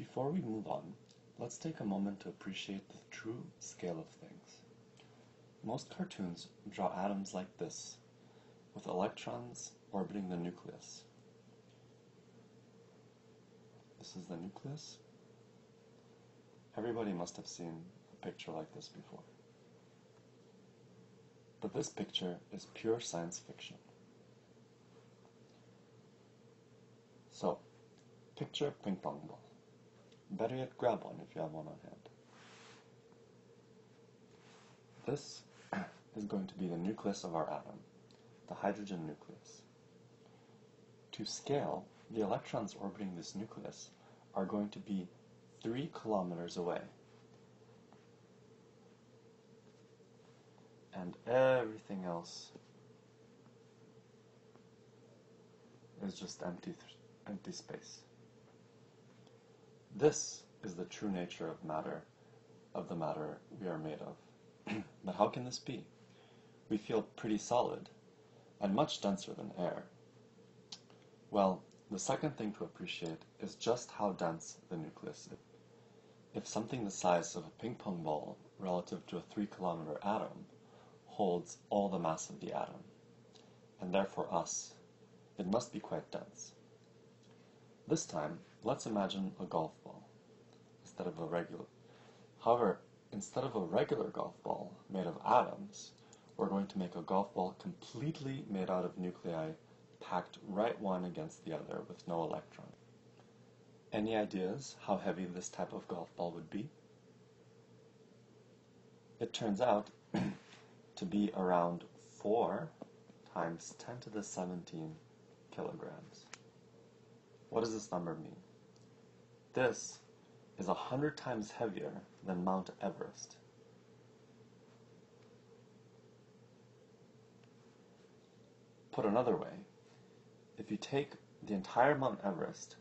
Before we move on, let's take a moment to appreciate the true scale of things. Most cartoons draw atoms like this, with electrons orbiting the nucleus. This is the nucleus. Everybody must have seen a picture like this before. But this picture is pure science fiction. So, picture a ping pong ball. Better yet, grab one if you have one on hand. This is going to be the nucleus of our atom, the hydrogen nucleus. To scale, the electrons orbiting this nucleus are going to be 3 kilometers away. And everything else is just empty space. This is the true nature of the matter we are made of. But how can this be? We feel pretty solid, and much denser than air. Well, the second thing to appreciate is just how dense the nucleus is. If something the size of a ping pong ball relative to a 3-kilometer atom holds all the mass of the atom, and therefore us, it must be quite dense. This time, let's imagine a golf ball instead of a regular. However, instead of a regular golf ball made of atoms, we're going to make a golf ball completely made out of nuclei packed right one against the other with no electron. Any ideas how heavy this type of golf ball would be? It turns out to be around 4 times 10 to the 17 kilograms. What does this number mean? This is 100 times heavier than Mount Everest. Put another way, if you take the entire Mount Everest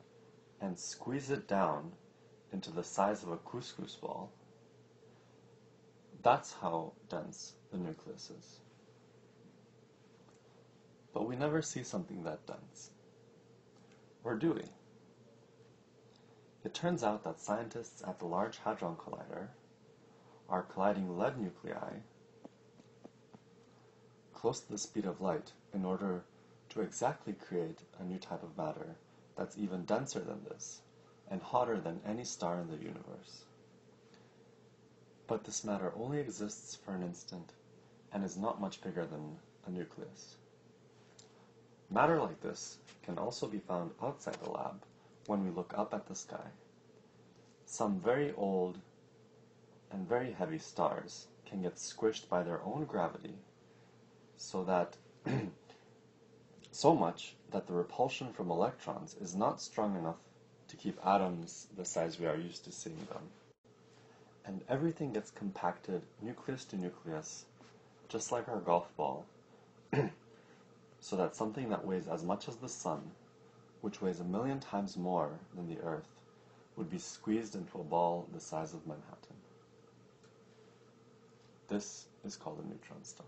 and squeeze it down into the size of a couscous ball, that's how dense the nucleus is. But we never see something that dense. Or do we? It turns out that scientists at the Large Hadron Collider are colliding lead nuclei close to the speed of light in order to exactly create a new type of matter that's even denser than this and hotter than any star in the universe. But this matter only exists for an instant and is not much bigger than a nucleus. Matter like this can also be found outside the lab when we look up at the sky. Some very old and very heavy stars can get squished by their own gravity so much that the repulsion from electrons is not strong enough to keep atoms the size we are used to seeing them. And everything gets compacted nucleus to nucleus, just like our golf ball, so that something that weighs as much as the sun, which weighs 1,000,000 times more than the Earth, would be squeezed into a ball the size of Manhattan. This is called a neutron star.